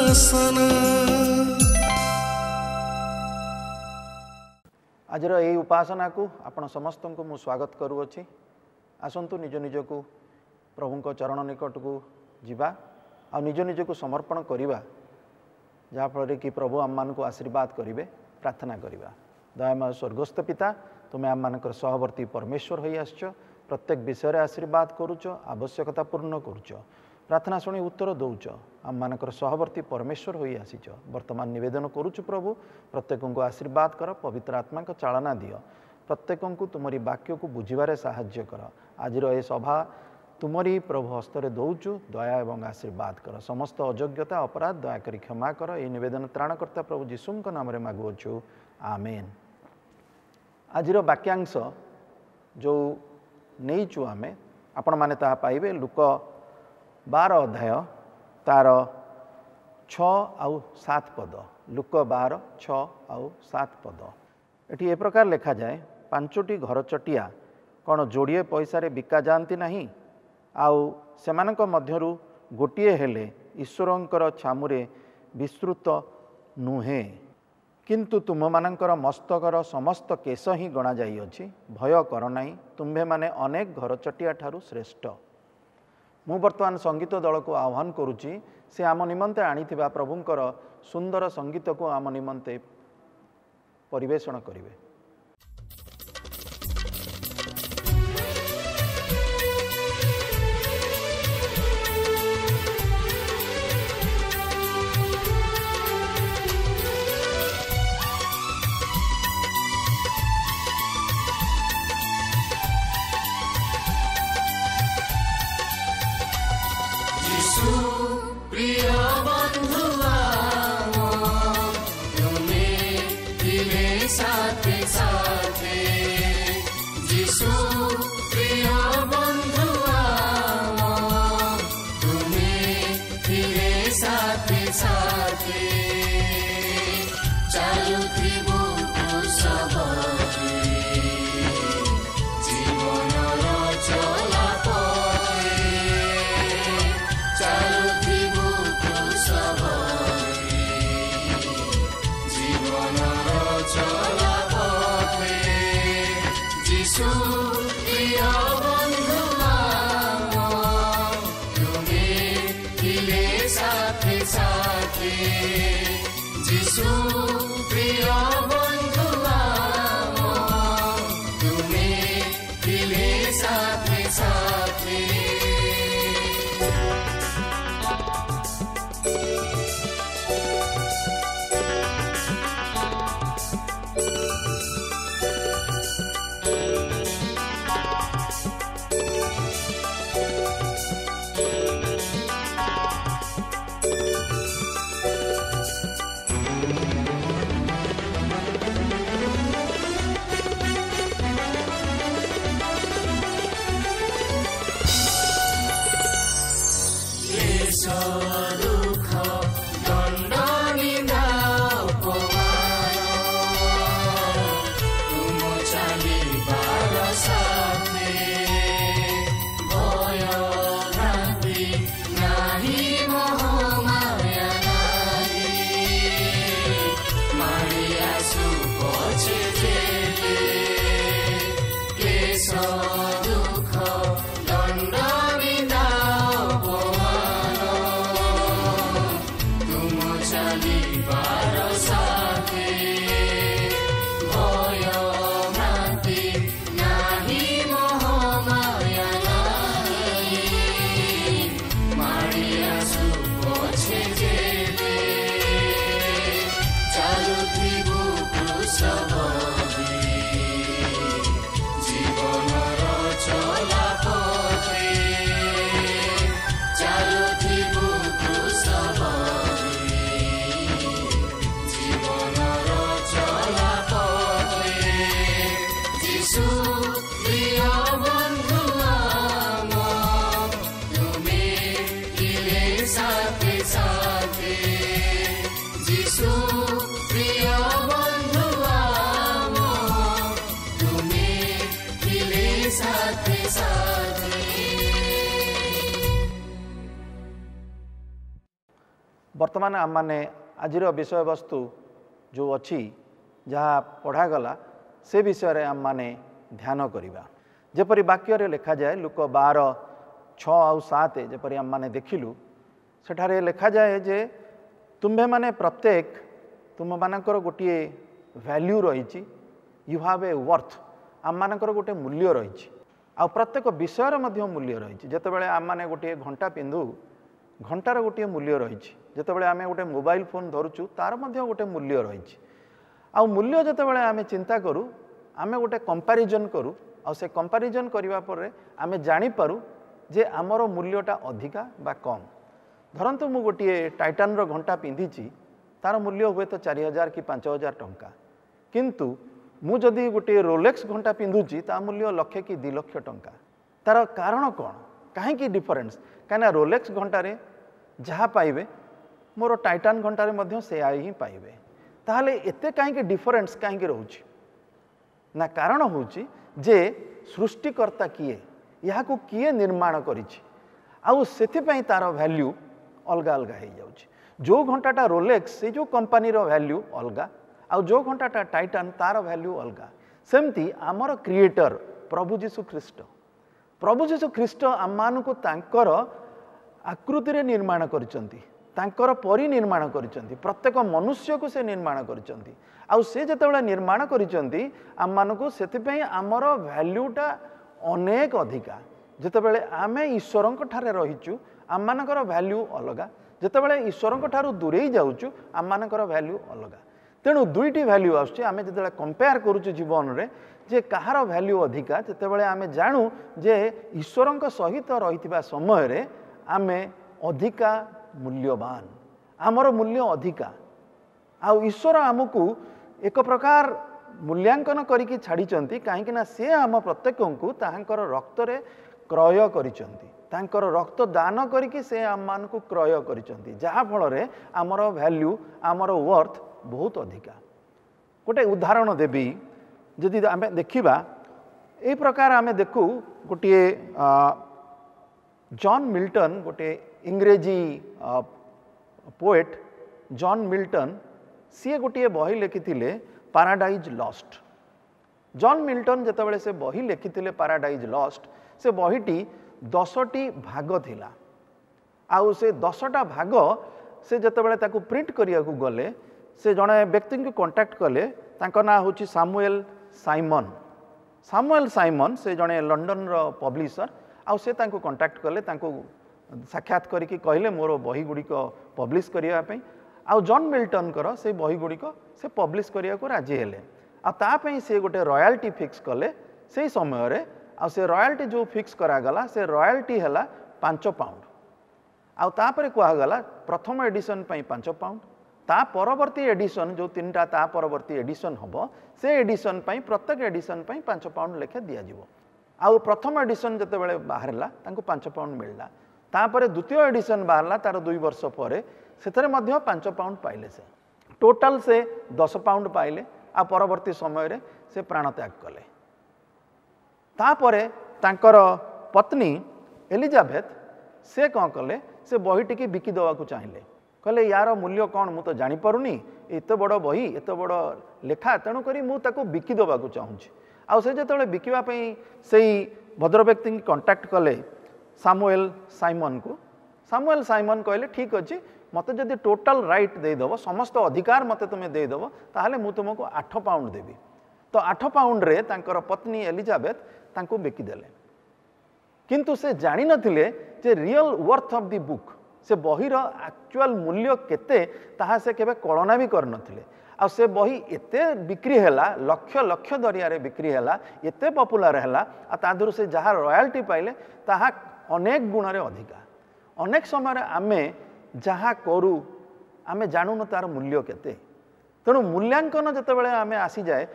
उपासना। आजर यही उपासना को आपण समस्त को मु स्वागत करुअछि। आसंतु निज निज को प्रभु को चरण निकट को जीवा आ निज निज को समर्पण करिबा, जहाँ फल कि प्रभु आम मान को आशीर्वाद करिवे। प्रार्थना करिबा। दयामय स्वर्गस्थ पिता, तुम्हें आम मानकर सहवर्ती परमेश्वर होई आसछ। प्रत्येक विषय रे आशीर्वाद करूच, आवश्यकता पूर्ण करूच, प्रार्थना शुणी उत्तर दौच। आम मानकर सहवर्ती परमेश्वर होई आसीच। वर्तमान निवेदन करूच प्रभु, प्रत्येक को आशीर्वाद कर, पवित्र आत्मा को चालना दियो। प्रत्येक को तुमरी वाक्य को बुझीबारे साहाय्य कर। आजिर ए सभा तुमरी प्रभु हस्तरे दौचु, दया एवं आशीर्वाद कर। समस्त अयोग्यता अपराध दयाकरी क्षमा कर। ये निवेदन त्राणकर्ता प्रभु जीशुंक नाम रे मागुअछु, आमेन। आजिर वाक्यांश जो नहींचु आमे आपण माने ताहा पाइबे लुक 12 अध्याय तार 6 आउ 7 पद। लुक 12 6 आउ 7 पद। एटी ए प्रकार लिखा जाए, 5टी घर चटिया कौन जोड़िए पैसा रे बिका जाती नहीं? आउ सेमानक मध्यरु गोटिए हेले ईश्वरंकर छामुरे विस्तृत नुहे। किंतु तुम मानकर मस्तकर समस्त केश ही गणा जाइअछि। भय कर नाही, तुम्भे माने अनेक घर चटिया ठारू श्रेष्ठ। मु वर्तमान संगीत दल को आह्वान करुच्ची, से आम निमंते आनिथिबा प्रभुंकर सुंदर संगीत को आम निमंते परिवेषण करिवे। वर्तमान आम मैंने आज विषय वस्तु जो अच्छी जहाँ पढ़ागला से विषय रे आम माने ध्यान करिबा। जेपरि वाक्य लिखा जाए लुक 12:6-7 जेपरि आम माने देखिलु सेठारे लिखा जाए जे तुम्भे माने प्रत्येक तुम मानकर गोटे वैल्यू रही यू हैव ए वर्थ आम मानकर गोटे मूल्य रही आ प्रत्येक विषय मध्य मूल्य रही जितेबाला आम मैंने गोटे घंटा पिंधु घंटार गोटे मूल्य रही जितेबाला आम गोटे मोबाइल फोन धरुचु तार मध्य गोटे मूल्य रही आ मूल्य जितेबाला आम चिंता करूँ आम गोटे कंपैरिजन करूँ आ से कंपैरिजन करने पर आम जानीपारू जे आमर मूल्यटा अधिका बा कम। धरतु मु गोटे टाइटान घंटा पिंधिची तार मूल्य हुए तो 4000 कि 5000 टंका किंतु मु जदि गोटे रोलेक्स घंटा पिंधुची ता मूल्य 1 लाख कि 2 लाख टंका। तार कारण कौन कहीं डिफरेन्स कहीं रोलेक्स घंटारे जहाँ पाइबे मोर टाइटान घंटारे मध्य से ही पाइबे ताहले एते कहीं डिफरेन्स कहीं रोचे ना कारण होची जे सृष्टिकर्ता किए यहाँ को किए निर्माण करिछि आउ सेथिपई तार वैल्यू अलग अलग हो जाउछि। जो घंटाटा रोलेक्स से जो कंपनी रो वैल्यू अलग आउ जो घंटाटा टाइटान तार वैल्यू अलग सेमती आमर क्रिएटर प्रभु जीशु ख्रीष्ट आम मानकु तांकर आकृति रे निर्माण करिसंती तांकर परि निर्माण करिसंती प्रत्येक मनुष्य को से निर्माण करिसंती आउ से जेतेबेला निर्माण करिसंती आम मानकु सेथिपई आमर वैल्यूटा अनेक अधिका जेतेबेले आमे ईश्वरंक ठारे रहिचु आम मानकर वैल्यू अलग जेतेबेले ईश्वरंक ठारू दूरेई जाउचु आम मानकर वैल्यू अलग। तेणु दुईटी वैल्यू आसुची आमे जेतेबेले कंपेयर करूचु जीवन रे जे कहार वैल्यू अधिका जेतेबेले आमे जानू जे ईश्वरंक सहित रहितबा समय रे आमे अधिका मूल्यवान आमर मूल्य अधिका आउ ईश्वर आमको एक प्रकार मूल्यांकन करिकी छाड़िचंती कहीं ना सी आम प्रत्येक को तांकर रक्त रे क्रय करिचंती तांकर रक्त दान करिकी से आम मान को क्रय करिचंती जहाँ फल रे आमर वैल्यू आमर वर्थ बहुत अधिका। गोटे उदाहरण देवी जदि आम देखा ए प्रकार आम देखू गोटे जॉन मिल्टन गोटे इंग्रेजी पोएट जॉन मिल्टन सी गोटे बही लिखिथिले पैराडाइज लॉस्ट। जॉन मिल्टन जेतेबेले से बही लिखिथिले पैराडाइज लॉस्ट से बहीटी 10टी भाग थिला आउ से 10टा भाग से जेतेबेले ताकू प्रिंट करिया को गले से जड़े व्यक्ति को कांटेक्ट कले तांको ना होची सामुएल साइमन से जड़े लंडन रो पब्लिशर आउ से तांको कांटेक्ट कले तांको साक्षात करिकी कहले मोर बही गुड़िक पब्लिश करिया पई आउ जॉन मिल्टन कर से बही गुड़िक से पब्लिश करिया को राजी हेले आ तापई से गोटे रॉयल्टी फिक्स कले से समय रे आ से रॉयल्टी जो फिक्स करागला से रॉयल्टी हैला 5 पाउंड आउ तापरे कहगला प्रथम एडिशन पई 5 पाउंड ता परवर्ती एडिशन जो 3टा ता परवर्ती एडिशन हबो से एडिशन पई प्रत्येक एडिशन पई 5 पाउंड लेखे दिया जिवो आउ प्रथम एडिशन जेतेबेले बाहरला तांको 5 पाउंड मिलला तापरे द्वितीय एडिशन बाहरला तार 2 वर्ष परे सेथरे मध्य 5 पाउंड पाइले से टोटल से 10 पाउंड पाइले आ परवर्ती समय रे से प्राणत्याग कले। तापरे तांकर पत्नी एलिजाबेथ से कौन कले से बहीटी की बिकी देवा चाहिए कहले यार मूल्य कौन मु तो जानी पारुनी एत बड़ बही एत बड़ लेखा तेणुक मुझे बिकी देवा चाहूँगी आउ से जो बिकवा से भद्र व्यक्ति की कंटाक्ट कले सामुएल साइमन कहले ठीक अच्छे मत जदि टोटाल राइट देदेव समस्त अधिकार मत तुम्हें देदेव ताहले मु तुमको 8 पाउंड देवी तो 8 पाउंड रे तांकर पत्नी एलिजाबेथ तांको बिकिदेले किंतु से जानी नथिले जे real worth of the book से बहीर एक्चुअल मूल्य केते ताहा से केबे कल्पना भी कर नथिले आ से बही एते बिक्री हैला लक्ष लक्ष दरिया रे बिक्री हैला एते पॉपुलर हैला आ तादुर से जहाँ रॉयल्टी पाइले ताहा अनेक गुण रे अधिका अनेक समय आमे जहाँ करू आमे जानू न तार मूल्य केते तेणु मूल्यांकन जेतेबेले आमे आसी जाए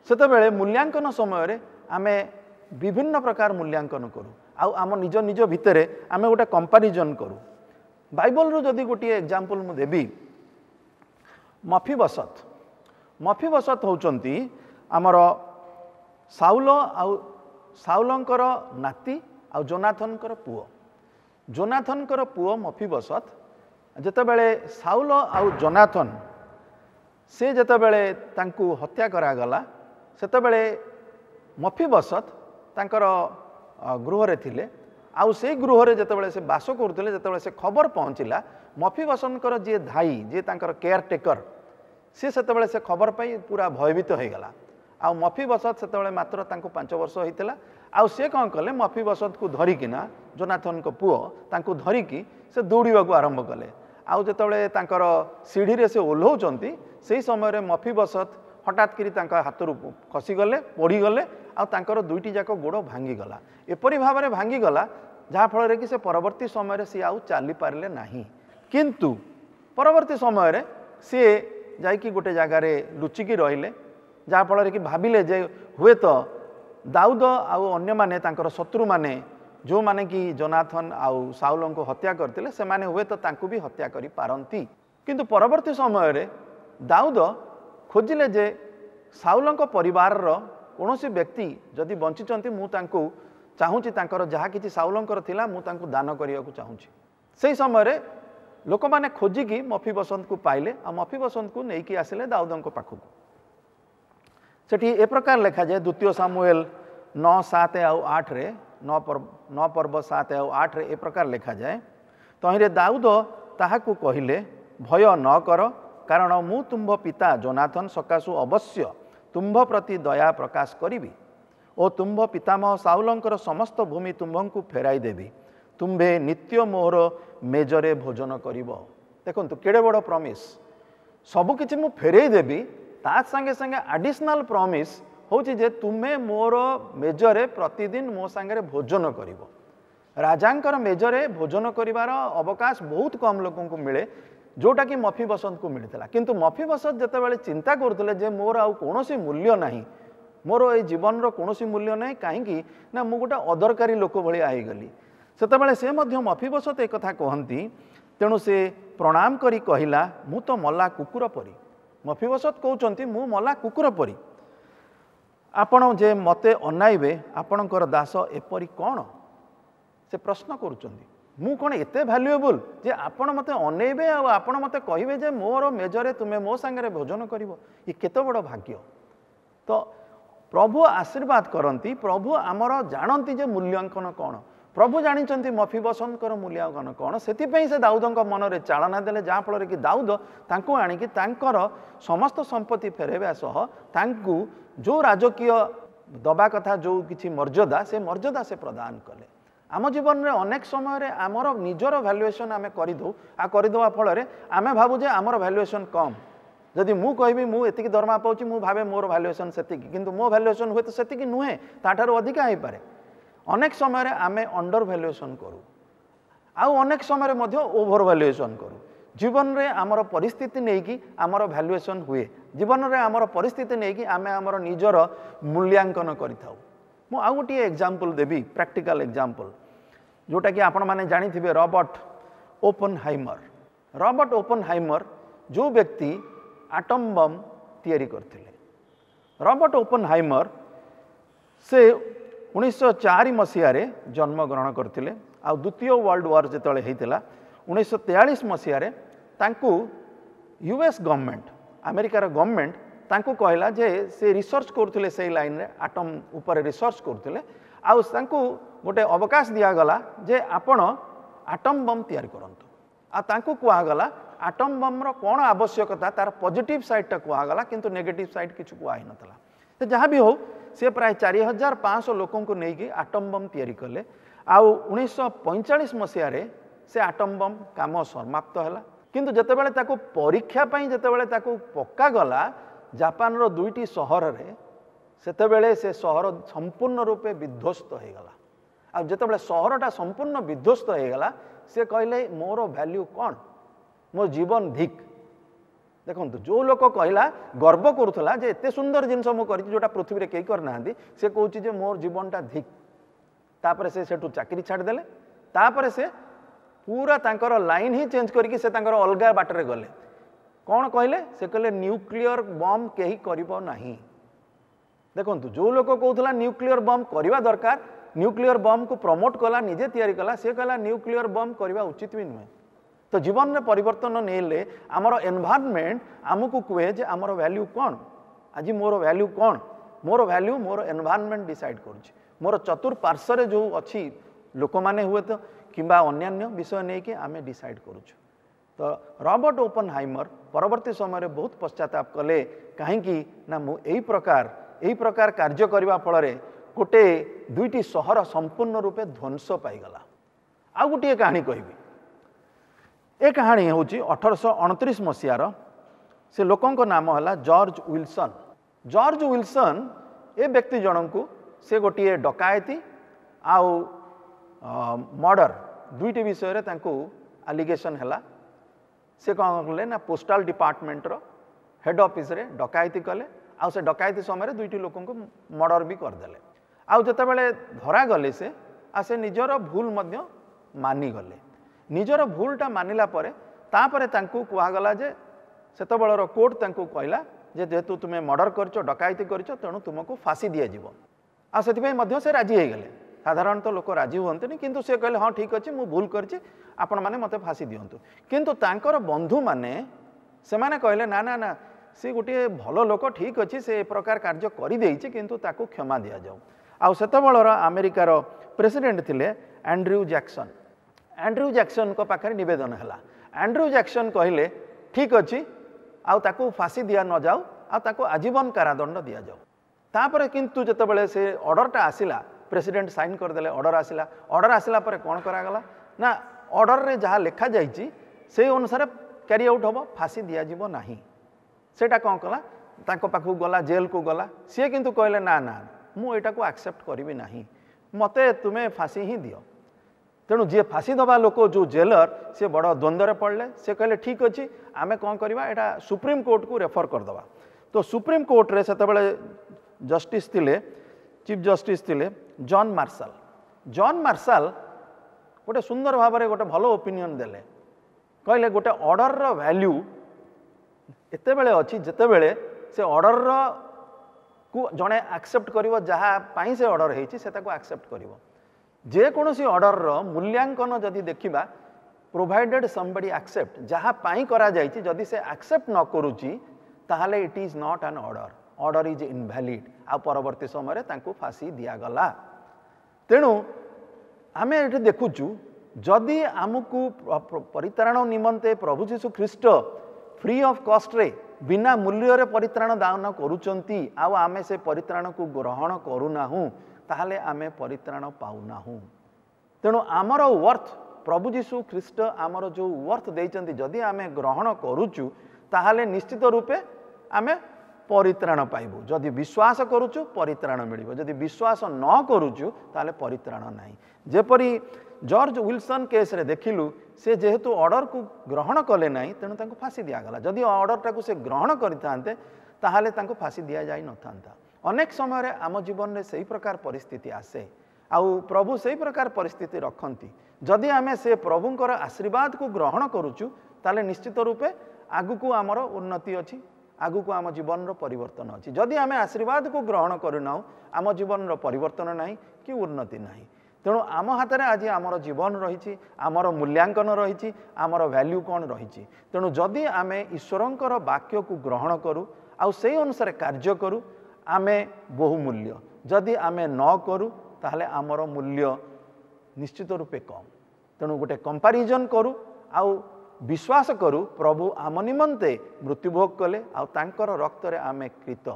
सेतेबेले मूल्यांकन समय रे आमे विभिन्न प्रकार मूल्यांकन करूँ आउ आम निज निज भितरे आमे गोटे कंपैरिजन करूँ। बाइबल रू जदि गोटे एग्जांपल मु देबी मफीबसत होउचंती आमर साउलंकर नाती आउ जोनाथनकर पुओ मफीबसत ଯେତେବେଳେ ସାଉଲ ଆଉ ଜୋନାଥନ ସେ ଯେତେବେଳେ ତାଙ୍କୁ ହତ୍ୟା କରାଗଲା ସେତେବେଳେ ମଫିବସତ ତାଙ୍କର ଗୃହରେ ଥିଲେ ଆଉ ସେଇ ଗୃହରେ ଯେତେବେଳେ ସେ ବାସ କରୁଥିଲେ ଯେତେବେଳେ ସେ ଖବର ପହଞ୍ଚିଲା ମଫିବସତଙ୍କର ଯିଏ ଧାଇ ଯିଏ ତାଙ୍କର କେୟାର ଟେକର ସେ ସେତେବେଳେ ସେ ଖବର ପାଇ ପୁରା ଭୟଭୀତ ହୋଇଗଲା ଆଉ ମଫିବସତ ସେତେବେଳେ ମାତ୍ର ତାଙ୍କୁ 5 ବର୍ଷ ହୋଇଥିଲା ଆଉ ସେ କ'ଣ କଲେ ମଫିବସତକୁ ଧରିକିନା ଜୋନାଥନଙ୍କ ପୁଅ ତାଙ୍କୁ ଧରିକି ସେ ଦୌଡ଼ିବାକୁ ଆରମ୍ଭ କଲେ ଆଉ ଯେତେବେଳେ ତାଙ୍କର ସିଢ଼ିରେ ସେ ଓହ୍ଲାଉଛନ୍ତି ସେହି ସମୟରେ ମଫିବସତ ହଠାତ୍ କରି ତାଙ୍କ ହାତରୁ ଖସିଗଲେ ପଡ଼ିଗଲେ ଆଉ ତାଙ୍କର ଦୁଇଟି ଯାକ ଗୋଡ଼ ଭାଙ୍ଗିଗଲା ଏପରି ଭାବରେ ଭାଙ୍ଗିଗଲା ଯାହାଫଳରେ କି ସେ ପରବର୍ତ୍ତୀ ସମୟରେ ସିଏ ଆଉ ଚାଲିପାରିଲେ ନାହିଁ କିନ୍ତୁ ପରବର୍ତ୍ତୀ ସମୟରେ ସିଏ ଯାଇକି ଗୋଟେ ଜାଗାରେ ଲୁଚିକି ରହିଲେ ଯାହାଫଳରେ କି ଭାବିଲେ ଯେ ହୁଏତ ଦାଉଦ ଆଉ ଅନ୍ୟମାନେ ତାଙ୍କର ଶତ୍ରୁମାନେ ଯେଉଁମାନେ କି ଜୋନାଥନ ଆଉ ସାଉଲଙ୍କୁ ହତ୍ୟା କରିଥିଲେ ସେମାନେ ହୁଏତ ତାଙ୍କୁ ବି ହତ୍ୟା କରିପାରନ୍ତି କିନ୍ତୁ ପରବର୍ତ୍ତୀ ସମୟରେ ଦାଉଦ ଖୋଜିଲେ ଯେ ସାଉଲଙ୍କ ପରିବାରର କୌଣସି ବ୍ୟକ୍ତି ଯଦି ବଞ୍ଚିଛନ୍ତି ମୁଁ ତାଙ୍କୁ ଚାହୁଁଛି ତାଙ୍କର ଯାହା କିଛି ସାଉଲଙ୍କର ଥିଲା ମୁଁ ତାଙ୍କୁ ଦାନ କରିବାକୁ ଚାହୁଁଛି ସେହି ସମୟରେ ଲୋକମାନେ ଖୋଜିକି ମଫିବସତଙ୍କୁ ପାଇଲେ ଆଉ ମଫିବସତଙ୍କୁ ନେଇକି ଆସିଲେ ଦାଉଦଙ୍କ ପାଖକୁ ସେଠି ଏ ପ୍ରକାର ଲେଖାଯାଏ ଦ୍ୱିତୀୟ ସାମୁଏଲ 9:7 ଆଉ 8ରେ 9 ପର୍ବ 7 ଆଉ 8ରେ ଏ ପ୍ରକାର ଲେଖାଯାଏ ତହିଁରେ ଦାଉଦ ତାହାକୁ କହିଲେ ଭୟ ନ କର କାରଣ ମୁଁ ତୁମ୍ଭ ପିତା ଜୋନାଥନ ସକାଶୁ ଅବଶ୍ୟ ତୁମ୍ଭ ପ୍ରତି ଦୟା ପ୍ରକାଶ କରିବି ଓ ତୁମ୍ଭ ପିତାମହ ସାଉଲଙ୍କର ସମସ୍ତ ଭୂମି ତୁମ୍ଭଙ୍କୁ ଫେରାଇ ଦେବି ତୁମ୍ଭେ ନିତ୍ୟ ମୋହର ମେଜରେ ଭୋଜନ କରିବ ଦେଖନ୍ତୁ କେଡ଼େ ବଡ଼ ପ୍ରମିସ୍ ସବୁକିଛି ମୁଁ ଫେରାଇ ଦେବି ତା ସାଙ୍ଗେ ସାଙ୍ଗେ ଆଡିସନାଲ ପ୍ରମିସ୍ ହେଉଛି ଯେ ତୁମେ ମୋର ମେଜରେ ପ୍ରତିଦିନ ମୋ ସାଙ୍ଗରେ ଭୋଜନ କରିବ ରାଜାଙ୍କର ମେଜରେ ଭୋଜନ କରିବାର ଅବକାଶ ବହୁତ କମ୍ ଲୋକଙ୍କୁ ମିଳେ ଯେଉଁଟାକି ମଫିବସତଙ୍କୁ ମିଳିଥିଲା କିନ୍ତୁ ମଫିବସତ ଯେତେବେଳେ ଚିନ୍ତା କରୁଥିଲେ ଯେ ମୋର ଆଉ କୌଣସି ମୂଲ୍ୟ ନାହିଁ ମୋର ଏଇ ଜୀବନର କୌଣସି ମୂଲ୍ୟ ନାହିଁ କାହିଁକି ନା ମୁଁ ଗୋଟେ ଅଦରକାରୀ ଲୋକ ଭଳିଆ ହେଇଗଲି ସେତେବେଳେ ସେ ମଧ୍ୟ ମଫିବସତ ଏ କଥା କହନ୍ତି ତେଣୁ ସେ ପ୍ରଣାମ କରି କହିଲା ମୁଁ ତ ମଲା କୁକୁର ପରି ମଫିବସତ କହୁଛନ୍ତି ମୁଁ ମଲା କୁକୁର ପରି ଆପଣ ଯେ ମୋତେ ଅନାଇବେ ଆପଣଙ୍କର ଦାସ ଏପରି କ'ଣ ସେ ପ୍ରଶ୍ନ କରୁଛନ୍ତି ମୁଁ କ'ଣ ଏତେ ଭ୍ୟାଲୁଏବୁଲ୍ ଯେ ଆପଣ ମୋତେ ଅନେଇବେ ଆଉ ଆପଣ ମୋତେ କହିବେ ଯେ ମୋର ମେଜରେ ତୁମେ ମୋ ସାଙ୍ଗରେ ଭୋଜନ କରିବ ଏ କେତେ ବଡ଼ ଭାଗ୍ୟ ତ ପ୍ରଭୁ ଆଶୀର୍ବାଦ କରନ୍ତି ପ୍ରଭୁ ଆମର ଜାଣନ୍ତି ଯେ ମୂଲ୍ୟାଙ୍କନ କ'ଣ ପ୍ରଭୁ ଜାଣିଛନ୍ତି ମଫିବସତଙ୍କର ମୂଲ୍ୟାଙ୍କନ କ'ଣ ସେଥିପାଇଁ ସେ ଦାଉଦଙ୍କ ମନରେ ଚାଳନା ଦେଲେ ଯାହାଫଳରେ କି ଦାଉଦ ତାଙ୍କୁ ଆଣିକି ତାଙ୍କର ସମସ୍ତ ସମ୍ପତ୍ତି ଫେରାଇବା ସହ ତାଙ୍କୁ ଯେଉଁ ରାଜକୀୟ ଦେବା କଥା ଯେଉଁ କିଛି ମର୍ଯ୍ୟାଦା ସେ ମର୍ଯ୍ୟାଦା ସେ ପ୍ରଦାନ କଲେ ଆମ ଜୀବନରେ ଅନେକ ସମୟରେ ଆମର ନିଜର ଭ୍ୟାଲୁଏସନ୍ ଆମେ କରିଦେଉ ଆଉ କରିଦେବା ଫଳରେ ଆମେ ଭାବୁ ଯେ ଆମର ଭ୍ୟାଲୁଏସନ୍ କମ୍ ଯଦି ମୁଁ କହିବି ମୁଁ ଏତିକି ଦରମା ପାଉଛି ମୁଁ ଭାବେ ମୋର ଭ୍ୟାଲୁଏସନ୍ ସେତିକି କିନ୍ତୁ ମୋ ଭ୍ୟାଲୁଏସନ୍ ହୁଏତ ସେତିକି ନୁହେଁ ତାଠାରୁ ଅଧିକା ହେଇପାରେ ଅନେକ ସମୟରେ ଆମେ ଅଣ୍ଡର ଭ୍ୟାଲୁଏସନ୍ କରୁ ଆଉ ଅନେକ ସମୟରେ ମଧ୍ୟ ଓଭର ଭ୍ୟାଲୁଏସନ୍ କରୁ ଜୀବନରେ ଆମର ପରିସ୍ଥିତି ନେଇକି ଆମର ଭ୍ୟାଲୁଏସନ୍ ହୁଏ ଜୀବନରେ ଆମର ପରିସ୍ଥିତି ନେଇକି ଆମେ ଆମର ନିଜର ମୂଲ୍ୟାଙ୍କନ କରିଥାଉ ମୁଁ ଆଉ ଗୋଟିଏ ଏକ୍ଜାମ୍ପଲ୍ ଦେବି ପ୍ରାକ୍ଟିକାଲ ଏକ୍ଜାମ୍ପଲ୍ ଯେଉଁଟାକି ଆପଣମାନେ ଜାଣିଥିବେ ରବର୍ଟ ଓପେନହାଇମର ଯେଉଁ ବ୍ୟକ୍ତି ଆଟମ୍ ବମ୍ ତିଆରି କରିଥିଲେ ରବର୍ଟ ଓପେନହାଇମର ସେ 1904 ମସିହାରେ ଜନ୍ମଗ୍ରହଣ କରିଥିଲେ ଆଉ ଦ୍ୱିତୀୟ ୱାର୍ଲଡ ୱାର୍ ଯେତେବେଳେ ହେଇଥିଲା 1943 ମସିହାରେ ତାଙ୍କୁ ୟୁଏସ୍ ଗଭର୍ଣ୍ଣମେଣ୍ଟ ଆମେରିକାର ଗଭର୍ଣ୍ଣମେଣ୍ଟ ତାଙ୍କୁ କହିଲା ଯେ ସେ ରିସର୍ଚ୍ଚ କରୁଥିଲେ ସେଇ ଲାଇନ୍ରେ ଆଟମ୍ ଉପରେ ରିସର୍ଚ୍ଚ କରୁଥିଲେ ଆଉ ତାଙ୍କୁ ଗୋଟେ ଅବକାଶ ଦିଆଗଲା ଯେ ଆପଣ ଆଟମ୍ ବମ୍ ତିଆରି କରନ୍ତୁ ଆଉ ତାଙ୍କୁ କୁହାଗଲା ଆଟମ୍ ବମ୍ର କ'ଣ ଆବଶ୍ୟକତା ତାର ପଜିଟିଭ୍ ସାଇଡ଼୍ଟା କୁହାଗଲା କିନ୍ତୁ ନେଗେଟିଭ୍ ସାଇଡ଼୍ କିଛି କୁହା ହେଇନଥିଲା ତ ଯାହା ବି ହଉ ସେ ପ୍ରାୟ 4500 ଲୋକଙ୍କୁ ନେଇକି ଆଟମ୍ ବମ୍ ତିଆରି କଲେ ଆଉ 1945 ମସିହାରେ ସେ ଆଟମ୍ ବମ୍ କାମ ସମାପ୍ତ ହେଲା କିନ୍ତୁ ଯେତେବେଳେ ତାକୁ ପରୀକ୍ଷା ପାଇଁ ଯେତେବେଳେ ତାକୁ ପକାଗଲା ଜାପାନର 2ଟି ସହରରେ ସେତେବେଳେ ସେ ସହର ସମ୍ପୂର୍ଣ୍ଣ ରୂପେ ବିଧ୍ୱସ୍ତ ହୋଇଗଲା ଆଉ ଯେତେବେଳେ ସହରଟା ସମ୍ପୂର୍ଣ୍ଣ ବିଧ୍ୱସ୍ତ ହୋଇଗଲା ସେ କହିଲେ ମୋର ଭ୍ୟାଲ୍ୟୁ କ'ଣ ମୋ ଜୀବନ ଧିକ୍ ଦେଖନ୍ତୁ ଯେଉଁ ଲୋକ କହିଲା ଗର୍ବ କରୁଥିଲା ଯେ ଏତେ ସୁନ୍ଦର ଜିନିଷ ମୁଁ କରିଛି ଯେଉଁଟା ପୃଥିବୀରେ କେହି କରିନାହାନ୍ତି ସେ କହୁଛି ଯେ ମୋର ଜୀବନଟା ଧିକ୍ ତାପରେ ସେ ସେଠୁ ଚାକିରି ଛାଡ଼ିଦେଲେ ତାପରେ ସେ ପୁରା ତାଙ୍କର ଲାଇନ୍ ହିଁ ଚେଞ୍ଜ କରିକି ସେ ତାଙ୍କର ଅଲଗା ବାଟରେ ଗଲେ କ'ଣ କହିଲେ ସେ କହିଲେ ନ୍ୟୁକ୍ଲିୟର ବମ୍ କେହି କରିବ ନାହିଁ ଦେଖନ୍ତୁ ଯେଉଁ ଲୋକ କହୁଥିଲା ନ୍ୟୁକ୍ଲିୟର ବମ୍ କରିବା ଦରକାର ନ୍ୟୁକ୍ଲିୟର ବମ୍କୁ ପ୍ରମୋଟ୍ କଲା ନିଜେ ତିଆରି କଲା ସେ କହିଲା ନ୍ୟୁକ୍ଲିୟର ବମ୍ କରିବା ଉଚିତ ବି ନୁହେଁ तो जीवन में परिवर्तन नहीं आमर एनवायरनमेंट आमको कहे जे आमर वैल्यू कौन आज मोर वैल्यू कौन मोर वैल्यू मोर एनवायरनमेंट डिसाइड करुच्ची मोर चतुर्पार्श्व जो अच्छी लोक मैंने हुए तो किंबा अन्यान्य विषय नहीं कि आम डिसाइड करुचु तो रॉबर्ट ओपनहाइमर परवर्ती समय बहुत पश्चाताप कले कहीं ना यही प्रकार कार्य करने फल गोटे दुईटी सहर संपूर्ण रूपे ध्वंस पाईगला आ गोटे कहानी कहबी ए कहानी हूँ 1829 मसीहार से लोकों नाम है जॉर्ज विल्सन जॉर्ज विल्सन ए व्यक्ति जन को से गोटे डकायती आउ मर्डर दुईटी विषय आलिगेशन है से कौन कले ना पोस्टाल डिपार्टमेंट रो हेड ऑफिस रे डकायती कले आउ से डकायती समय दुईटी लोक मर्डर भी करदे आउ जते बेले धरा गले से निजर भूल मध्य मानिगले निजर भूलटा मानिला परे तापरे तांकू कहगला जे सेतबेलर कोर्ट तांकू कहला जे जेहेतु तुम्हें मर्डर करछ डकायती करछ तेणु तुमको फांसी दिया जीवो आ सेतिपई मध्य से राजी हो गले साधारणतः लोक राजी हुअन्तिनी किंतु से कहले हाँ ठीक अच्छे मुझे भूल करछि आपण माने मते फांसी दियंतु किंतु तांकर बंधु माने से माने कहले ना ना ना सी गोटे भल लोक ठीक अच्छे से प्रकार कार्य कर देइछि किंतु ताको क्षमा दिया जाऊ आ सेतबेलर अमेरिकार प्रेसिडेंट थिले एंड्रयू जैक्सन को पाखरे निवेदन है एंड्रयू जैक्सन कहले ठीक अच्छी आउ फांसी दिया न जाऊ आउ आजीवन कारादंड दि जाऊ तापर किंतु जितेबाला से ऑर्डरटा आसिला प्रेसिडेंट साइन करदे ऑर्डर आसिला पर कौन करागला ना ऑर्डर रे जहाँ लिखा जाइए से अनुसार कैरी आउट हम फांसी दि जाव ना सेटा कौन कला तांको पाखु गला जेल को गला सी किंतु कहले ना ना मुझा को एक्सेप्ट करी ना मते तुम्हें फांसी ही दियो तेणु जी फांसी दबा लोक जो जेलर सी बड़ द्वंद्व पड़े से कहले ठीक अच्छे आमे कौन करवा यहाँ सुप्रीम कोर्ट को रेफर करदवा तो सुप्रीम कोर्ट रे सेतबेले जस्टिस थिले चीफ जस्टिस थिले जॉन मार्शल गोटे सुंदर भाव में गोटे भल ओपिनियन देले कहले गोटे ऑर्डर रो वैल्यू एते बेले अछि जेते बेले से ऑर्डर रो को जड़े एक्सेप्ट करिवो जहाँ पाई से ऑर्डर हेछि से ताको एक्सेप्ट करिवो जे कोनोसी ऑर्डर रो मूल्यांकन जदि देखिबा प्रोवाइडेड समबडी एक्सेप्ट जहाँ पाई करा जाइछि जदि से एक्सेप्ट न करूची ताहले it is not an order is invalid आ परवर्ती समय तांको फांसी दियागला तेणु आमे एठी देखुचु जदि आमको परित्राण निमंते प्रभु जीशु ख्रीस्ट फ्री ऑफ कॉस्ट रे बिना मूल्य रे परित्राण दान करूचंती आ आमे से परित्राण को ग्रहण करूनाहु ताहले आमे परित्राण पाउनाहु तेणु आमर वर्थ प्रभु जीशु ख्रीस्ट आमर जो वर्थ देइचंती जदि आमे ग्रहण करूचु ताहले निश्चित रूपे आमे परित्राण पाइबु जदि विश्वास करूचु परित्राण मिलिबो जदि विश्वास न करूचु ताहले परित्राण नाही जेपरी जॉर्ज विल्सन केस रे देखिलु से जेहेतु ऑर्डर को ग्रहण कले नाही तेणु तांको फांसी दियागला जदि ऑर्डर टाको से ग्रहण करिथांते ताहले तांको फांसी दिया जाई नथांता अनेक समय रे आम जीवन रे सही प्रकार परिस्थिति आसे आउ प्रभु सही प्रकार परिस्थिति रखती जदि आमे से प्रभुंकर आशीर्वाद को ग्रहण करूचु ताले निश्चित रूपे आगु को आमर उन्नति अछि आगु को आम जीवन रो परिवर्तन अछि जदि आमे आशीर्वाद को ग्रहण करूनाउ आम जीवन रो परिवर्तन नाही कि उन्नति नाही तेणु आम हाथ में आज आमर जीवन रही आमर मूल्यांकन रही आमर वैल्यू कौन रही तेणु जदि आमे ईश्वरंकर वाक्य को ग्रहण करूँ आउ से अनुसार कार्य करूँ आमे बहुमूल्य जदि आमे न करूँ ताहले आमर मूल्य निश्चित रूपे कम तेणु गोटे कंपैरिजन करूँ आउ विश्वास करूँ प्रभु आम निमंते मृत्युभोग कले आउ तांकर रक्त रे आमे कृत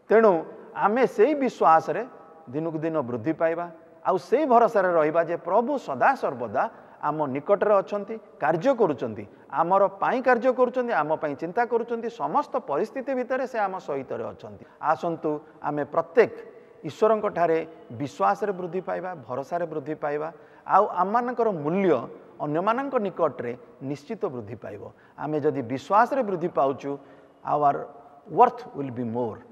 तेणु आमे से विश्वास रे दिनकु दिन वृद्धि पाइबा आउ से भरोसा रहिबा जे प्रभु सदा सर्वदा आम निकटरे अछंती कार्य करूचंती आमर पाई कार्य करूचंती आम पाई चिंता करूचंती समस्त परिस्थिति भितर से आम सहित अछंती आसंतु आमे प्रत्येक ईश्वरंक ठारे विश्वास रे वृद्धि पाइबा भरोसा रे वृद्धि पाइबा आउ आममानकर मूल्य अन्यमानक निकटरे निश्चित वृद्धि पाइबो आमे जदि विश्वास रे वृद्धि पाउचु our worth will be more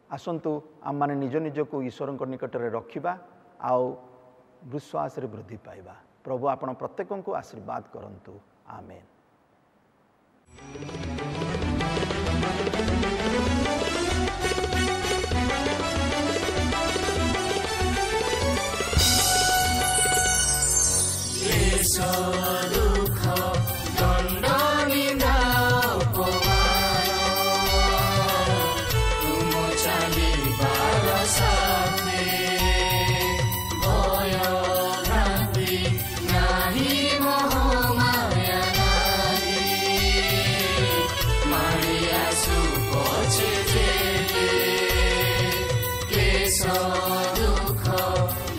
आसंतु आम माने निज निज को ईश्वरंक निकटरे रखिबा आउ विश्वास रे वृद्धि पाइबा प्रभु आपण प्रत्येक को आशीर्वाद करंतु आमेन। दुख दुख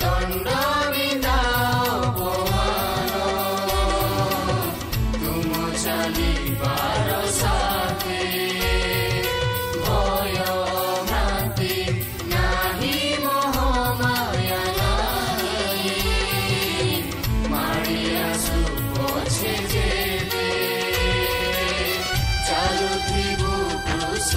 दंड निंदा अपमान तुम चलिबार साथे भय भ्रांति नाही मोह माया नाही माड़ी आसु पछे जेते चालुथिबु क्रूस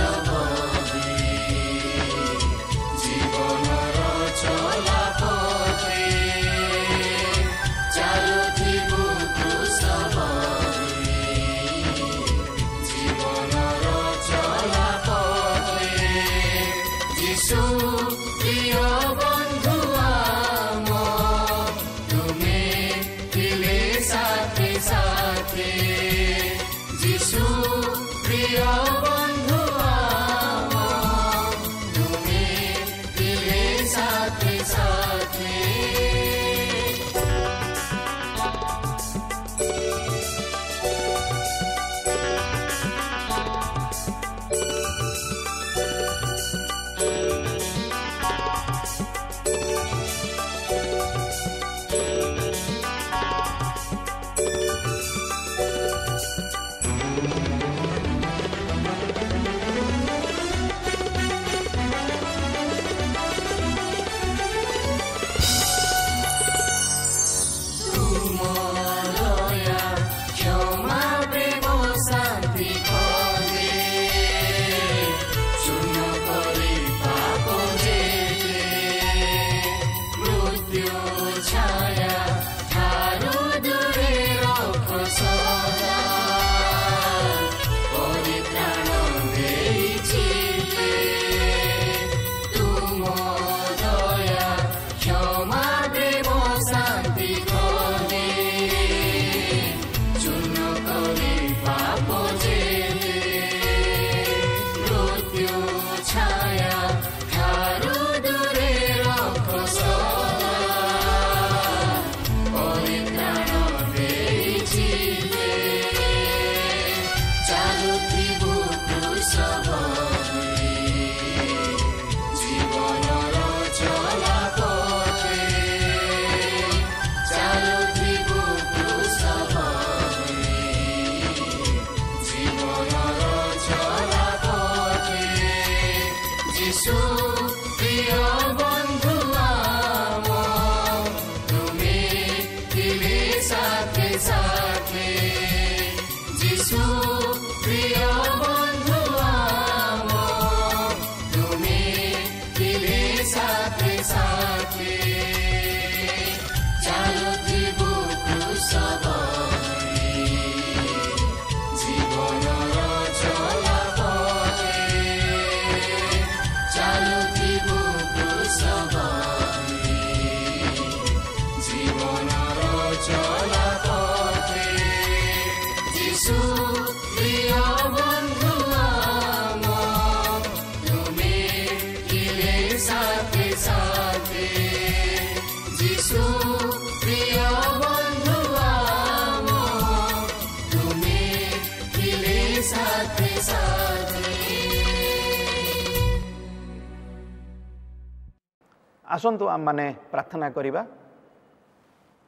आसतु आम मैंने प्रार्थना करवा।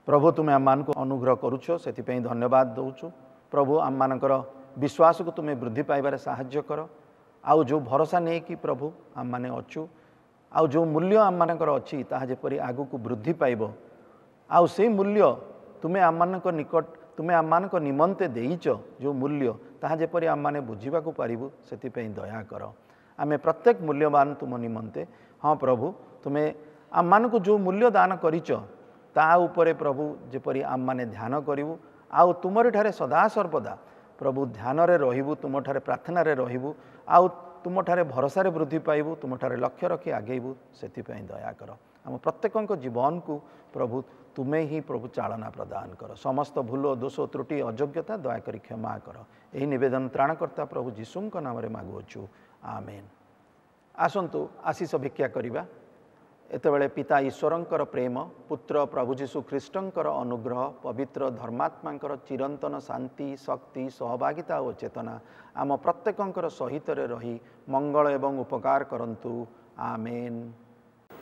प्रभु तुम्हें आम मानक अनुग्रह करुछ से धन्यवाद दौचु। प्रभु आम मानकर विश्वास को तुम्हें वृद्धि पाइबार साहाय्य कर। आउ जो भरोसा नहीं कि प्रभु आम मैंने अच्छु आउ जो मूल्य आम मानकर अच्छी ताहा जेपरी आगु को वृद्धि पाइब आउ से मूल्य तुम्हें आम मानक निकट तुम्हें आम मानक निमंते देइच जो मूल्य ताहा जेपरी आम माने बुझीबा को पारिबु सेति पई दया कर। आमे प्रत्येक मूल्यवान तुम निमंते हाँ प्रभु तुम्हें आम मानक जो मूल्य दान करिच ता उपरे प्रभु जेपरी आम माने ध्यान करिवु आउ तुमरि ठारे सदा सर्वदा प्रभु ध्यान रे रहिबु तुम ठारे प्रार्थना रे रहिबु आउ तुम ठारे भरोसा रे वृद्धि पाइबु तुम ठारे लक्ष्य रखी आगेबु सेति पई दया कर। आम प्रत्येक जीवन को प्रभु तुम्हें ही प्रभु चालना प्रदान कर। समस्त भूल दोष त्रुटि अयोग्यता दयाकरी क्षमा कर। यही निवेदन त्राणकर्ता प्रभु जीशुंक नाम रे मागुअछु आमेन। आसंतु आशीष भिक्षा करिबा। एतेबेले पिता ईश्वरंकर प्रेम पुत्र प्रभु जीशु ख्रीष्टंकर अनुग्रह पवित्र धर्मात्मांकर चिरंतन शांति शक्ति सहभागिता और चेतना आम प्रत्येकंकर सहित रही मंगल एवं उपकार करंतु आमेन।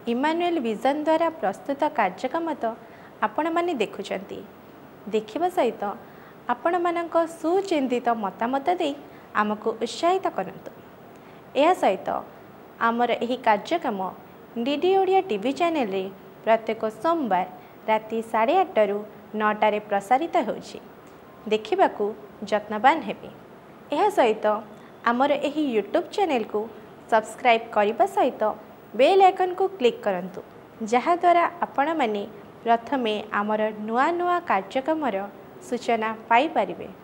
इमानुएल विजन द्वारा प्रस्तुत कार्यक्रम तो आपण माने देखुचंती देखिबा सहित आपण मानक सुचिंतित मतामत दे आमको उत्साहित करंतु। यह सहित आमर एही कार्यक्रम डीडी ओडिया टीवी चैनल रे प्रत्येक सोमवार राति 8:30 रु 9 प्रसारित होछि देखिबाकू जत्नवान हेबे। यह सहित आमर एही यूट्यूब चैनल को सब्सक्राइब करने सहित बेल आइकन को क्लिक करंतु जहा द्वारा आपण माने प्रथमे आमर नुआ नुआ कार्यक्रम सूचना पाई परिबे।